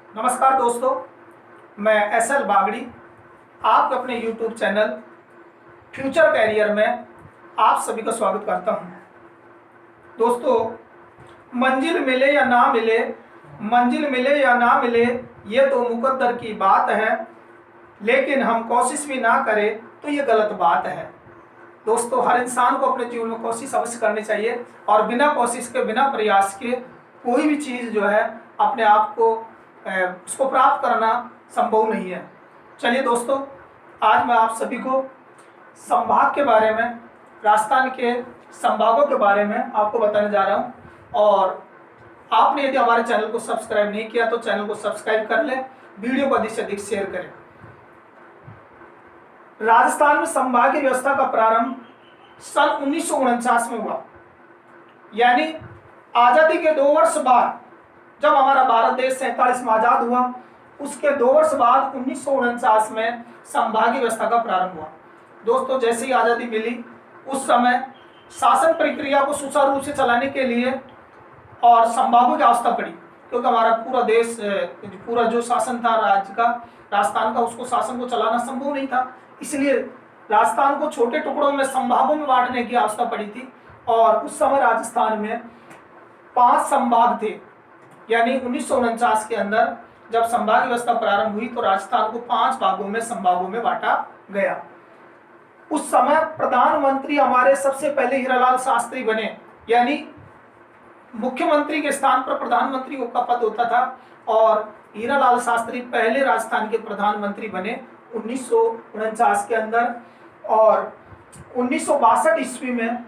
नमस्कार दोस्तों, मैं एसएल बागड़ी आपके अपने YouTube चैनल फ्यूचर कैरियर में आप सभी का स्वागत करता हूं। दोस्तों, मंजिल मिले या ना मिले, मंजिल मिले या ना मिले ये तो मुकद्दर की बात है, लेकिन हम कोशिश भी ना करें तो ये गलत बात है। दोस्तों, हर इंसान को अपने जीवन में कोशिश अवश्य करनी चाहिए और बिना कोशिश के, बिना प्रयास के कोई भी चीज़ जो है अपने आप को उसको प्राप्त करना संभव नहीं है। चलिए दोस्तों, आज मैं आप सभी को संभाग के बारे में, राजस्थान के संभागों के बारे में आपको बताने जा रहा हूं। और आपने यदि हमारे चैनल को सब्सक्राइब नहीं किया तो चैनल को सब्सक्राइब कर लें, वीडियो को अधिक से अधिक शेयर करें। राजस्थान में संभागीय व्यवस्था का प्रारंभ सन 1949 में हुआ, यानी आजादी के 2 वर्ष बाद जब हमारा भारत देश 47 में आजाद हुआ, उसके 2 वर्ष बाद 1949 में संभागीय व्यवस्था का प्रारंभ हुआ। दोस्तों, जैसे ही आजादी मिली उस समय शासन प्रक्रिया को सुचारू रूप से चलाने के लिए और संभागों की आवश्यकता पड़ी, क्योंकि हमारा पूरा देश, पूरा जो शासन था राज्य का, राजस्थान का, उसको शासन को चलाना संभव नहीं था। इसलिए राजस्थान को छोटे टुकड़ों में, संभागों में बांटने की आवश्यकता पड़ी थी। और उस समय राजस्थान में 5 संभाग थे, यानी 1949 के अंदर जब संभागीय व्यवस्था प्रारंभ हुई तो राजस्थान को 5 भागों में, संभागों में बांटा गया। उस समय प्रधानमंत्री हमारे सबसे पहले हीरालाल शास्त्री बने, यानी मुख्यमंत्री के स्थान पर प्रधानमंत्री का पद होता था, और हीरालाल शास्त्री पहले राजस्थान के प्रधानमंत्री बने 1949 के अंदर। और 1962 ईस्वी में,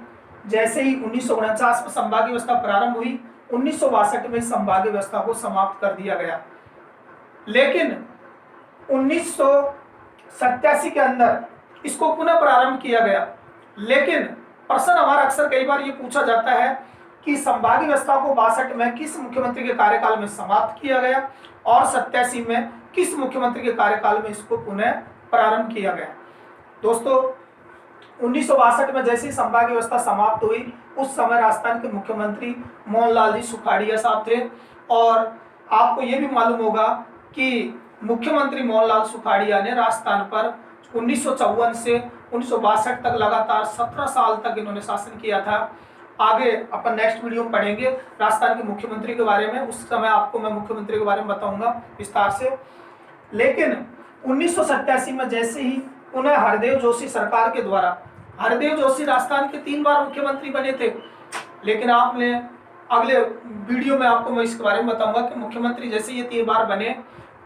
जैसे ही 1949 में संभागीय व्यवस्था प्रारंभ हुई, 1962 में संभागीय व्यवस्था को समाप्त कर दिया गया। लेकिन 1987 के अंदर इसको पुनः प्रारंभ किया गया। लेकिन प्रश्न हमारा अक्सर कई बार ये पूछा जाता है कि संभागीय व्यवस्था को 62 में किस मुख्यमंत्री के कार्यकाल में समाप्त किया गया और 87 में किस मुख्यमंत्री के कार्यकाल में इसको पुनः प्रारंभ किया गया। दोस्तों, 1962 में जैसे ही संभागीय व्यवस्था समाप्त हुई, उस समय राजस्थान के मुख्यमंत्री मोहनलाल जी सुखाड़िया साहब थे। और आपको ये भी मालूम होगा कि मुख्यमंत्री मोहनलाल सुखाड़िया ने राजस्थान पर 1954 से 1962 तक लगातार 17 साल तक इन्होंने शासन किया था। आगे अपन नेक्स्ट वीडियो में पढ़ेंगे राजस्थान के मुख्यमंत्री के बारे में, उस समय आपको मैं मुख्यमंत्री के बारे में बताऊंगा विस्तार से। लेकिन 1987 में जैसे ही पुनः हरदेव जोशी सरकार के द्वारा, हरदेव जोशी राजस्थान के 3 बार मुख्यमंत्री बने थे, लेकिन आपने अगले वीडियो में आपको मैं इसके बारे में बताऊंगा कि मुख्यमंत्री जैसे ये 3 बार बने,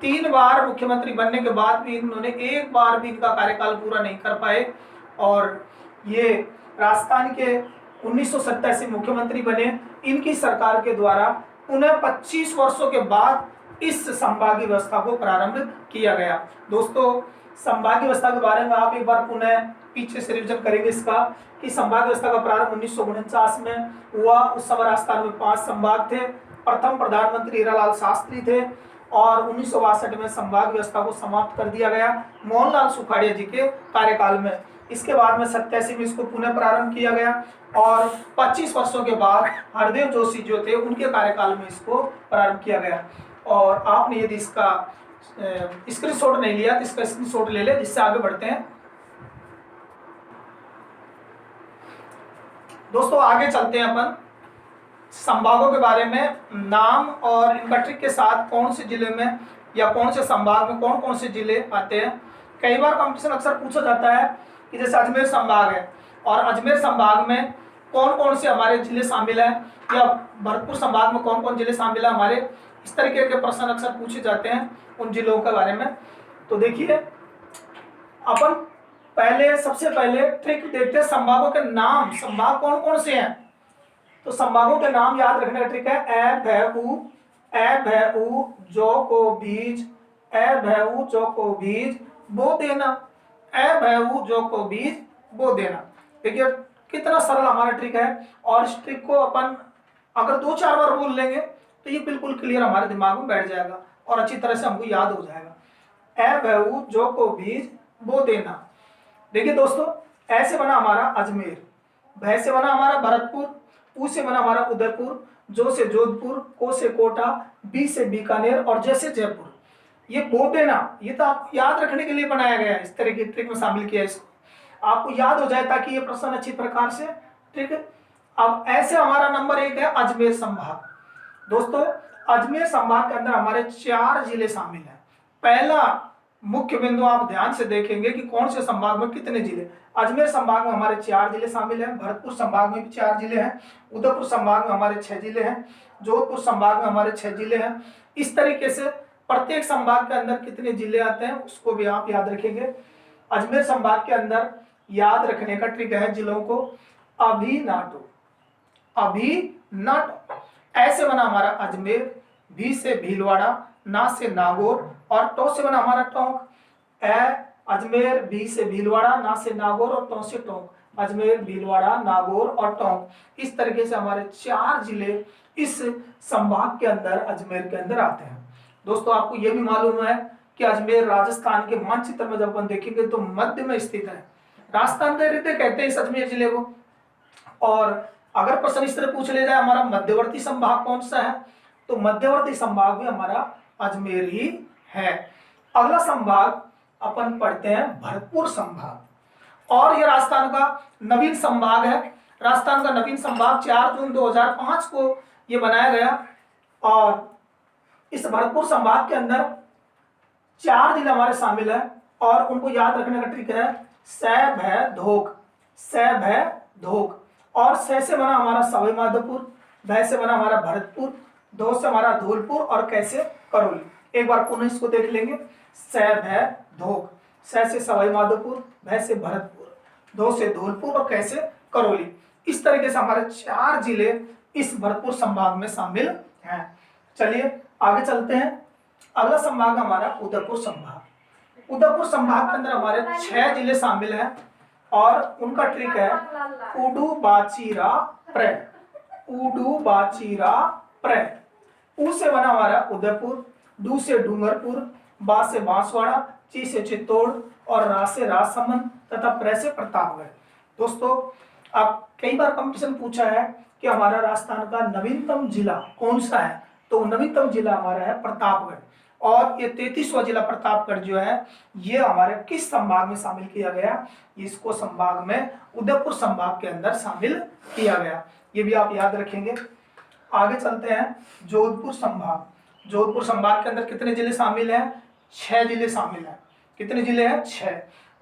3 बार मुख्यमंत्री बनने के बाद भी इन्होंने एक बार भी इनका कार्यकाल पूरा नहीं कर पाए। और ये राजस्थान के 1987 मुख्यमंत्री बने। इनकी सरकार के द्वारा पुनः 25 वर्षों के बाद इस संभागीय व्यवस्था को प्रारंभ किया गया। दोस्तों, संभागीय व्यवस्था के बारे में आप एक बार पुनः पीछे से रिवीजन करेंगे इसका, कि संभागीय व्यवस्था का प्रारंभ 1949 में हुआ। उस समय राजस्थान में 5 संभाग थे। प्रथम प्रधानमंत्री हीरालाल शास्त्री थे और 1962 में संभागीय व्यवस्था को समाप्त कर दिया गया मोहनलाल सुखाड़िया जी के कार्यकाल में। इसके बाद में 87 में इसको पुनः प्रारंभ किया गया और 25 वर्षों के बाद हरदेव जोशी जो थे उनके कार्यकाल में इसको प्रारंभ किया गया। और आपने यदि इसका स्क्रीनशॉट नहीं लिया तो इसका स्क्रीनशॉट ले ले, जिससे आगे बढ़ते हैं। दोस्तों, आगे चलते हैं अपन संभागों के बारे में, नाम और इनका ट्रिक के साथ कौन से जिले में या कौन से संभाग में कौन कौन से जिले आते हैं। कई बार कंपटीशन अक्सर पूछा जाता है कि जैसे अजमेर संभाग है और अजमेर संभाग में कौन कौन से हमारे जिले शामिल हैं, या भरतपुर संभाग में कौन कौन जिले शामिल हैं हमारे। इस तरीके के प्रश्न अक्सर पूछे जाते हैं उन जिलों के बारे में। तो देखिए, अपन सबसे पहले ट्रिक देखते हैं संभागों के नाम। संभाग कौन कौन से हैं, तो संभागों के नाम याद रखने का ट्रिक है ए भै उ जो को बीज, ए भै उ जो को बीज बो देना, ए भै उ जो को बीज बो देना। देखिए कितना सरल हमारा ट्रिक है, और इस ट्रिक को अपन अगर 2-4 बार बोल लेंगे तो ये बिल्कुल क्लियर हमारे दिमाग में बैठ जाएगा और अच्छी तरह से हमको याद हो जाएगा। ए भै उ जो को बीज बो देना। देखिए दोस्तों, ऐसे बना हमारा अजमेर, भय से बना हमारा भरतपुर, ऊ से बना हमारा उदयपुर, जो से जोधपुर, को से कोटा, बी से बीकानेर और जय से जयपुर। ये बोल देना, ये तो आप याद रखने के लिए बनाया गया है, इस तरह की ट्रिक में शामिल किया है इसको, आपको याद हो जाए ताकि ये प्रश्न अच्छी प्रकार से। ठीक है, अब ऐसे हमारा नंबर 1 है अजमेर संभाग। दोस्तों अजमेर संभाग के अंदर हमारे 4 जिले शामिल हैं। पहला मुख्य बिंदु आप ध्यान से देखेंगे कि कौन से संभाग में कितने जिले। अजमेर संभाग में हमारे 4 जिले शामिल हैं, भरतपुर संभाग में भी 4 जिले हैं, उदयपुर संभाग में हमारे 6 जिले हैं, जोधपुर संभाग में हमारे 6 जिले हैं। इस तरीके से प्रत्येक संभाग के अंदर कितने जिले आते हैं उसको भी आप याद रखेंगे। अजमेर संभाग के अंदर याद रखने का ट्रिक है जिलों को अभी नाटो, अभी नाटो। ऐसे बना हमारा अजमेर, भी से भीलवाड़ा, ना से नागौर और टो से बना हमारा टोंक। अजमेर, भी से भीलवाड़ा, ना से नागौर और टोंक से टोंक। अजमेर, भीलवाड़ा, नागौर और टोंक। इस तरीके से हमारे 4 जिले इस संभाग के अंदर, अजमेर के अंदर आते हैं। दोस्तों आपको यह भी मालूम है कि अजमेर राजस्थान के मानचित्र में जब अपन देखेंगे तो मध्य में स्थित है। राजस्थान के हृदय कहते हैं इस अजमेर जिले को। और अगर प्रश्न इस तरह पूछ ले जाए हमारा मध्यवर्ती संभाग कौन सा है, तो मध्यवर्ती संभाग भी हमारा अजमेर ही है। अगला संभाग अपन पढ़ते हैं भरतपुर संभाग, और यह राजस्थान का नवीन संभाग है। राजस्थान का नवीन संभाग 4 जून 2005 को यह बनाया गया। और इस भरतपुर संभाग के अंदर 4 जिले हमारे शामिल है और उनको याद रखने का ट्रिक है सै भै धोक, सै भै धोक। और सै से बना हमारा सवाई माधोपुर, भै से बना हमारा भरतपुर, धो से हमारा धौलपुर और कैसे करौली। एक बार पुनः इसको देख लेंगे, सै भै धोक, सै से सवाई माधोपुर, भै से भरतपुर, धो से धौलपुर और कैसे करौली। इस तरीके से हमारे 4 जिले इस भरतपुर संभाग में शामिल हैं। चलिए आगे चलते हैं। अगला संभाग हमारा उदयपुर संभाग। उदयपुर संभाग के अंदर हमारे 6 जिले शामिल हैं और उनका ट्रिक है उडू बाचीरा प्रे, उडू बाचीरा प्रे। ऊ से बना हमारा उदयपुर, डू से डूंगरपुर, बा से बांसवाड़ा, ची से चित्तौड़ और रा से राजसमंद तथा प्रे से प्रतापगढ़। दोस्तों अब कई बार कंपटीशन पूछा है कि हमारा राजस्थान का नवीनतम जिला कौन सा है, तो नवीनतम जिला हमारा है प्रतापगढ़। और ये 33वां जिला प्रतापगढ़ जो है ये हमारे किस संभाग में शामिल किया गया, इसको संभाग में उदयपुर संभाग के अंदर शामिल किया गया। ये भी आप याद रखेंगे। आगे चलते हैं जोधपुर संभाग। जोधपुर संभाग के अंदर कितने जिले शामिल हैं? 6 जिले शामिल हैं। कितने जिले हैं? 6।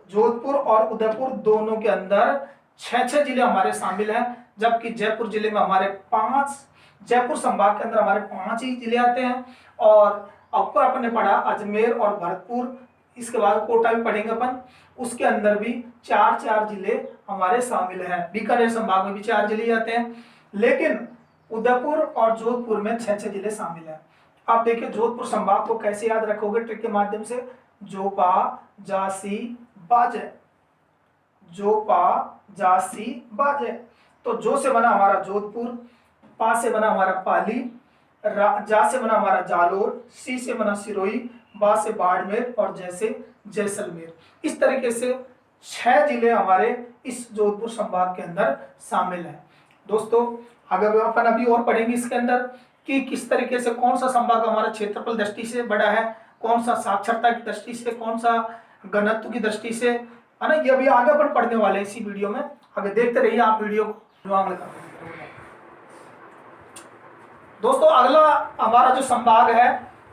जोधपुर और उदयपुर दोनों के अंदर 6 जिले हमारे शामिल हैं, जबकि जयपुर जिले में हमारे 5, जयपुर संभाग के अंदर हमारे 5 ही जिले आते हैं। और ऊपर अपन ने पढ़ा अजमेर और भरतपुर, इसके बाद कोटा भी पढ़ेंगे अपन, उसके अंदर भी 4 जिले हमारे शामिल हैं। बीकानेर संभाग में भी 4 जिले आते हैं, लेकिन उदयपुर और जोधपुर में 6 जिले शामिल हैं। आप देखिए जोधपुर संभाग को कैसे याद रखोगे ट्रिक के माध्यम से, जोपा जासी बाजे, जोपा जासी बाजे। तो जो से बना हमारा जोधपुर, पा से बना हमारा पाली, जा से बना हमारा जालोर, सी से बना सिरोही, बा से बाड़मेर और जय से जैसलमेर। इस तरीके से 6 जिले हमारे इस जोधपुर संभाग के अंदर शामिल हैं। दोस्तों अगर अपन अभी और पढ़ेंगे इसके अंदर कि किस तरीके से कौन सा संभाग हमारा क्षेत्रफल दृष्टि से बड़ा है, कौन सा साक्षरता की दृष्टि से, कौन सा घनत्व की दृष्टि से, है ना, ये अभी आगे अपन पढ़ने वाले हैं इसी वीडियो में। आगे देखते रहिए आप वीडियो को। दोस्तों अगला हमारा जो संभाग है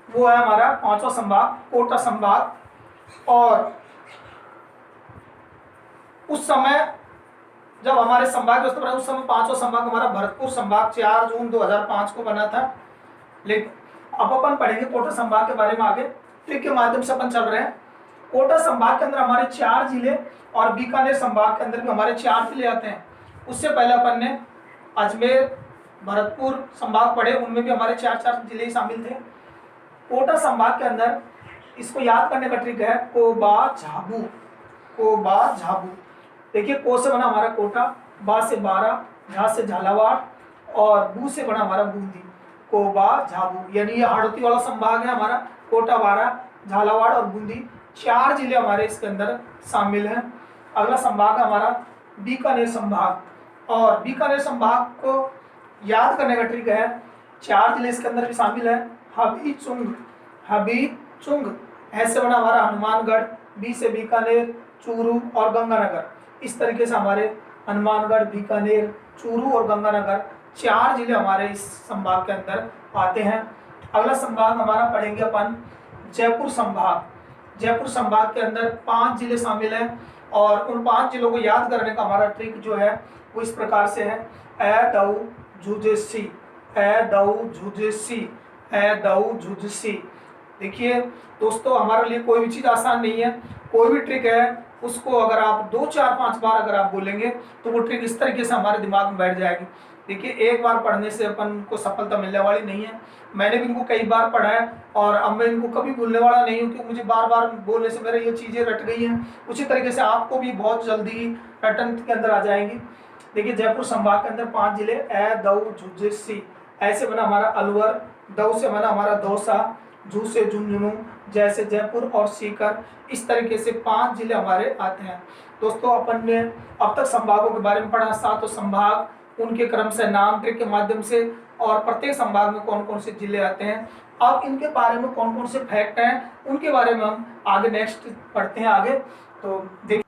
वो है हमारा 5वां संभाग, कोटा संभाग। और उस समय जब हमारे संभाग उस समय 5वां संभाग हमारा भरतपुर संभाग 4 जून 2005 को बना था। लेकिन अब अपन पढ़ेंगे कोटा संभाग के बारे में आगे, ट्रिक के माध्यम से अपन चल रहे हैं। कोटा संभाग के अंदर हमारे 4 जिले और बीकानेर संभाग के अंदर भी हमारे 4 जिले आते हैं। उससे पहले अपन ने अजमेर, भरतपुर संभाग पढ़े, उनमें भी हमारे 4 जिले शामिल थे। कोटा संभाग के अंदर इसको याद करने का ट्रिक है कोबा झाबू, कोबा झाबू। देखिए को से बना हमारा कोटा, बा से बारा, झा से झालावाड़ और बू से बना हमारा बूंदी, कोबा झाबू। यानी ये हाड़ौती वाला संभाग है हमारा। कोटा, बारा, झालावाड़ और बूंदी 4 जिले हमारे इसके अंदर शामिल हैं। अगला संभाग है हमारा बीकानेर संभाग। और बीकानेर संभाग को याद करने का ट्रिक है, 4 जिले इसके अंदर भी शामिल है। हबीचुंग, ऐसे बना हमारा हनुमानगढ़, बी से बीकानेर, चूरू और गंगानगर। इस तरीके से हमारे हनुमानगढ़, बीकानेर, चूरू और गंगानगर 4 जिले हमारे इस संभाग के अंदर आते हैं। अगला संभाग हमारा पढ़ेंगे अपन जयपुर संभाग। जयपुर संभाग के अंदर 5 जिले शामिल हैं और उन 5 जिलों को याद करने का हमारा ट्रिक जो है वो इस प्रकार से है। ए दऊ झुझसी, ए दऊ झुझसी, ए दऊ झुझसी। देखिए दोस्तों, हमारे लिए कोई भी चीज़ आसान नहीं है। कोई भी ट्रिक है उसको अगर आप 2, 4, 5 बार अगर आप बोलेंगे तो वो ट्रिक इस तरीके से हमारे दिमाग में बैठ जाएगी। देखिए, एक बार पढ़ने से अपन को सफलता मिलने वाली नहीं है। मैंने भी इनको कई बार पढ़ा है और अब मैं इनको कभी भूलने वाला नहीं हूँ, क्योंकि मुझे बार बार बोलने से मेरे ये चीज़ें रट गई हैं। उसी तरीके से आपको भी बहुत जल्दी रटन के अंदर आ जाएंगी। देखिए, जयपुर संभाग के अंदर 5 जिले, ए दऊ झुझसी, ऐसे बना हमारा अलवर, दऊ से बना हमारा दौसा, झू से झुंझुनू, जैसे जयपुर और सीकर। इस तरीके से 5 जिले हमारे आते हैं। दोस्तों, अपन ने अब तक संभागों के बारे में पढ़ा, 7 संभाग, उनके क्रम से नाम ट्रिक के माध्यम से, और प्रत्येक संभाग में कौन कौन से जिले आते हैं। अब इनके बारे में कौन कौन से फैक्ट हैं उनके बारे में हम आगे नेक्स्ट पढ़ते हैं आगे। तो देखिए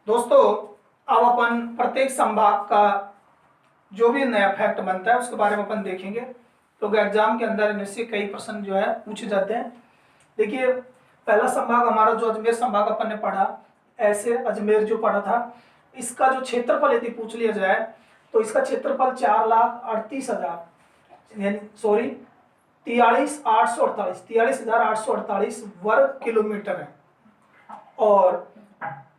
दोस्तों, अब अपन प्रत्येक संभाग का जो भी नया फैक्ट बनता है उसके बारे में अपन देखेंगे। तो एग्जाम के अंदर इनमें से कई प्रश्न जो है पूछे जाते हैं। देखिए, पहला संभाग हमारा जो अजमेर संभाग अपन ने पढ़ा, ऐसे अजमेर जो पढ़ा था, इसका जो क्षेत्रफल यदि पूछ लिया जाए तो इसका क्षेत्रफल 4,38,000 यानी 43,848 वर्ग किलोमीटर है। और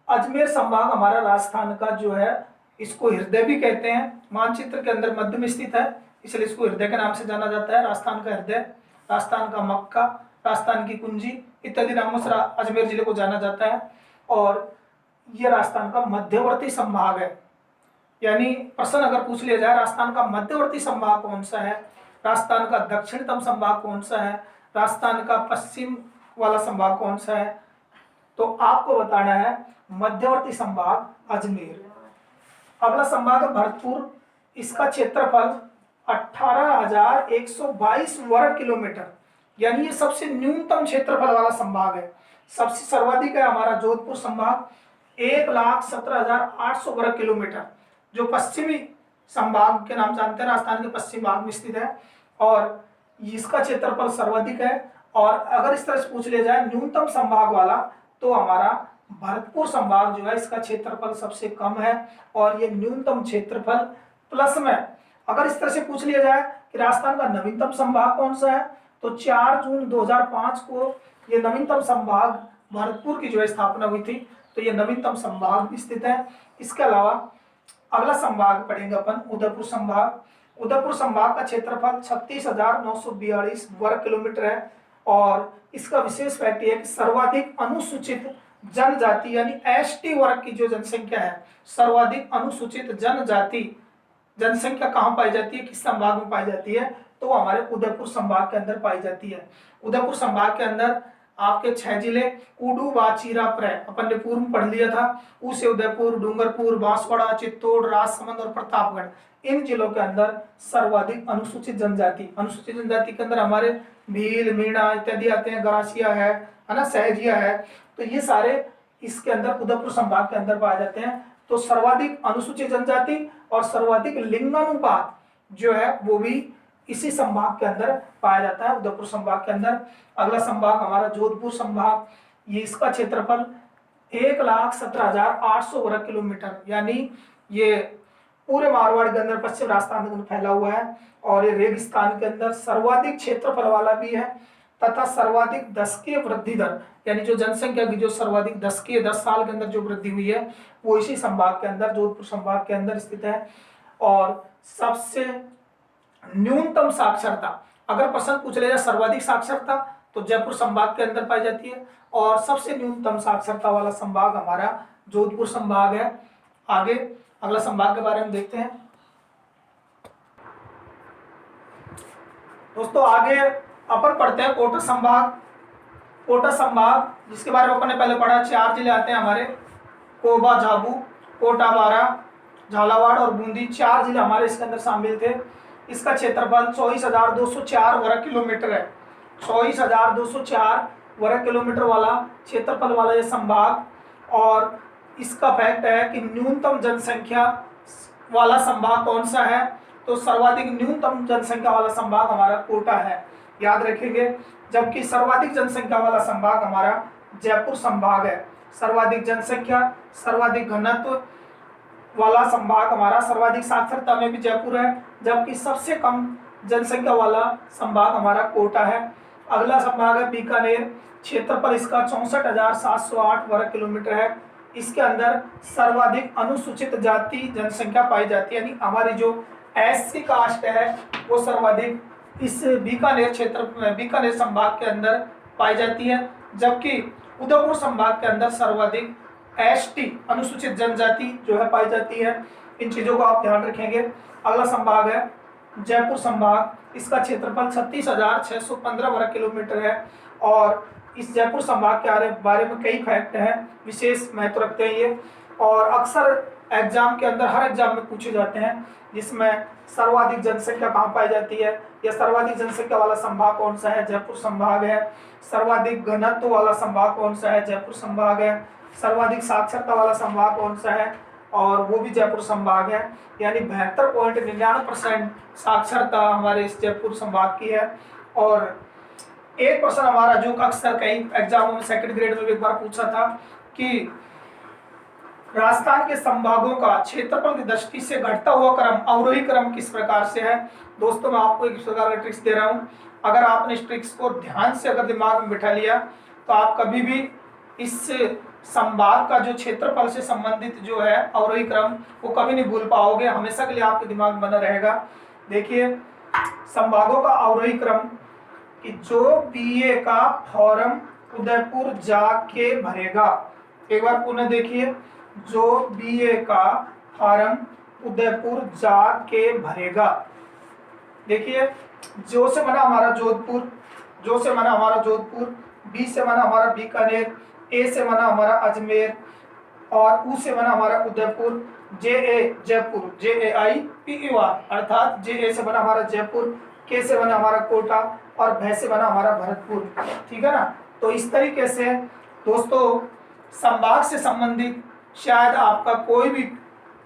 अजमेर संभाग हमारा राजस्थान का जो है, इसको हृदय भी कहते हैं। मानचित्र के अंदर मध्य में स्थित है, इसलिए इसको हृदय के नाम से जाना जाता है। राजस्थान का हृदय, राजस्थान का मक्का, राजस्थान की कुंजी इत्यादि नामों से अजमेर जिले को जाना जाता है। और यह राजस्थान का मध्यवर्ती संभाग है। यानी प्रश्न अगर पूछ लिया जाए राजस्थान का मध्यवर्ती संभाग कौन सा है, राजस्थान का दक्षिणतम संभाग कौन सा है, राजस्थान का पश्चिम वाला संभाग कौन सा है, तो आपको बताना है मध्यवर्ती संभाग अजमेर। अगला संभाग है भरतपुर, इसका क्षेत्रफल 18,122 वर्ग किलोमीटर, यानी ये सबसे न्यूनतम क्षेत्रफल वाला संभाग है। सबसे सर्वाधिक है हमारा जोधपुर संभाग, 1,17,800 वर्ग किलोमीटर, जो पश्चिमी संभाग के नाम जानते हैं, राजस्थान के पश्चिम भाग में स्थित है और इसका क्षेत्रफल सर्वाधिक है। और अगर इस तरह से पूछ लिया जाए न्यूनतम संभाग वाला, तो हमारा भरतपुर संभाग जो है इसका क्षेत्रफल सबसे कम है और ये न्यूनतम क्षेत्रफल प्लस में। अगर इस तरह से पूछ लिया जाए कि राजस्थान का नवीनतम संभाग कौन सा है, तो 4 जून 2005 को ये नवीनतम संभाग भरतपुर की जो है स्थापना हुई थी, तो ये नवीनतम संभाग भी स्थित है। इसके अलावा अगला संभाग पढ़ेंगे अपन उदयपुर संभाग। उदयपुर संभाग का क्षेत्रफल 36,942 वर्ग किलोमीटर है और इसका विशेष फैक्ट है कि सर्वाधिक अनुसूचित जनजाति यानी एसटी वर्ग की जो जनसंख्या है, सर्वाधिक अनुसूचित जनजाति जनसंख्या कहाँ पाई जाती है, किस संभाग में पाई जाती है, तो वो हमारे उदयपुर संभाग के अंदर पाई जाती है। उदयपुर संभाग के अंदर आपके 6 जिले कुडू, वाचीरा, प्रे अपन ने पूर्व में पढ़ लिया था, उसे उदयपुर, डूंगरपुर, बांसवाड़ा, चित्तौड़, राजसमंद और प्रतापगढ़, इन जिलों के अंदर सर्वाधिक अनुसूचित जनजाति के अंदर हमारे भील, मीणा इत्यादि आते हैं, गरासिया है ना, सहजिया है, तो ये सारे इसके अंदर उदयपुर संभाग के अंदर पाए जाते हैं। तो सर्वाधिक अनुसूचित जनजाति और सर्वाधिक लिंगानुपात जो है वो भी इसी संभाग के अंदर पाया जाता है, उदयपुर संभाग के अंदर। अगला संभाग हमारा जोधपुर संभाग, ये इसका क्षेत्रफल 1,17,800 वर्ग किलोमीटर, यानी ये पूरे मारवाड़ के अंदर पश्चिम राजस्थान के अंदर फैला हुआ है और ये रेगिस्तान के अंदर सर्वाधिक क्षेत्रफल वाला भी है तथा सर्वाधिक दशकीय वृद्धि दर, यानी जो जनसंख्या की जो सर्वाधिक 10 साल के अंदर जो वृद्धि हुई है वो इसी संभाग के अंदर, जोधपुर संभाग के अंदर स्थित है। और सबसे न्यूनतम साक्षरता, अगर प्रश्न पूछ लिया जाए सर्वाधिक साक्षरता, तो जयपुर संभाग के अंदर पाई जाती है और सबसे न्यूनतम साक्षरता वाला संभाग हमारा जोधपुर संभाग है। आगे अगला संभाग के बारे में देखते हैं दोस्तों। आगे अपन पढ़ते हैं कोटा संभाग। कोटा संभाग जिसके बारे में अपन ने पहले पढ़ा, 4 जिले आते हैं हमारे, कोबा, झाबू, कोटा, बारा झालावाड़ और बूंदी, 4 जिले हमारे इसके अंदर शामिल थे। इसका क्षेत्रफल 24,204 वर्ग किलोमीटर है। 24,204 वर्ग किलोमीटर वाला क्षेत्रफल वाला ये संभाग। और इसका फैक्ट है कि न्यूनतम जनसंख्या वाला संभाग कौन सा है, तो सर्वाधिक न्यूनतम जनसंख्या वाला संभाग हमारा कोटा है, याद रखेंगे। जबकि सर्वाधिक जनसंख्या वाला संभाग हमारा जयपुर संभाग है। सर्वाधिक जनसंख्या, सर्वाधिक घनत्व वाला संभाग हमारा, सर्वाधिक साक्षरता में भी जयपुर है। जबकि सबसे कम जनसंख्या वाला संभाग हमारा कोटा है। अगला संभाग है बीकानेर। क्षेत्रफल इसका 64,708 वर्ग किलोमीटर है। इसके अंदर सर्वाधिक अनुसूचित जाति जनसंख्या पाई जाती है, यानी हमारी जो एससी कास्ट है वो सर्वाधिक इस बीकानेर क्षेत्र में, बीकानेर संभाग के अंदर पाई जाती है। जबकि उदयपुर संभाग के अंदर सर्वाधिक एसटी अनुसूचित जनजाति जो है पाई जाती है। इन चीजों को आप ध्यान रखेंगे। अगला संभाग है जयपुर संभाग। इसका क्षेत्रफल 36,615 वर्ग किलोमीटर है। और इस जयपुर संभाग के बारे में कई फैक्ट हैं, विशेष महत्व रखते हैं ये, और अक्सर एग्जाम के अंदर, हर एग्जाम में पूछे जाते हैं, जिसमें सर्वाधिक जनसंख्या कहाँ पाई जाती है, या सर्वाधिक जनसंख्या वाला संभाग कौन सा है, जयपुर संभाग है। सर्वाधिक घनत्व वाला संभाग कौन सा है, जयपुर संभाग है। सर्वाधिक साक्षरता वाला संभाग कौन सा है, और वो भी जयपुर संभाग है। यानी 72.99% साक्षरता हमारे इस जयपुर संभाग की है। और एक प्रश्न हमारा जो अक्सर कई एग्जामों में सेकंड ग्रेड में भी एक बार पूछा था कि राजस्थान के संभागों का क्षेत्रफल की दृष्टि से घटता हुआ क्रम, अवरोही क्रम किस प्रकार से है। दोस्तों मैं आपको एक प्रकार का ट्रिक्स दे रहा हूं। अगर आपने इस ट्रिक्स को ध्यान से अगर दिमाग में बिठा लिया तो आप कभी भी इस संभाग का जो क्षेत्रफल से संबंधित जो है अवरोही क्रम वो कभी नहीं भूल पाओगे, हमेशा के लिए आपके दिमाग में बना रहेगा। देखिए संभागों का अवरोही क्रम कि जो बीए का फॉर्म उदयपुर जाके भरेगा, एक बार पुनः देखिए, जो बीए का फॉर्म उदयपुर जाके भरेगा। देखिए जो से बना हमारा जोधपुर, जो से बना हमारा जोधपुर, बी से बना हमारा बीकानेर, ए से बना हमारा अजमेर, और ऊ से बना हमारा उदयपुर, जे ए जयपुर, JAIPUR अर्थात जे ए से बना हमारा जयपुर, के से बना हमारा कोटा, और भै से बना हमारा भरतपुर। ठीक है ना। तो इस तरीके से दोस्तों संभाग से संबंधित शायद आपका कोई भी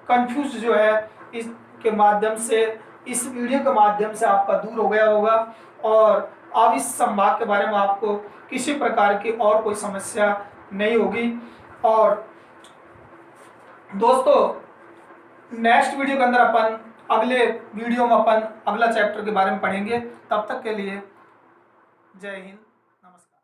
कंफ्यूज जो है इसके माध्यम से, इस वीडियो के माध्यम से आपका दूर हो गया होगा, और अब इस संभाग के बारे में आपको किसी प्रकार की और कोई समस्या नहीं होगी। और दोस्तों नेक्स्ट वीडियो के अंदर अपन अगले वीडियो में अपन अगला चैप्टर के बारे में पढ़ेंगे। तब तक के लिए जय हिंद, नमस्कार।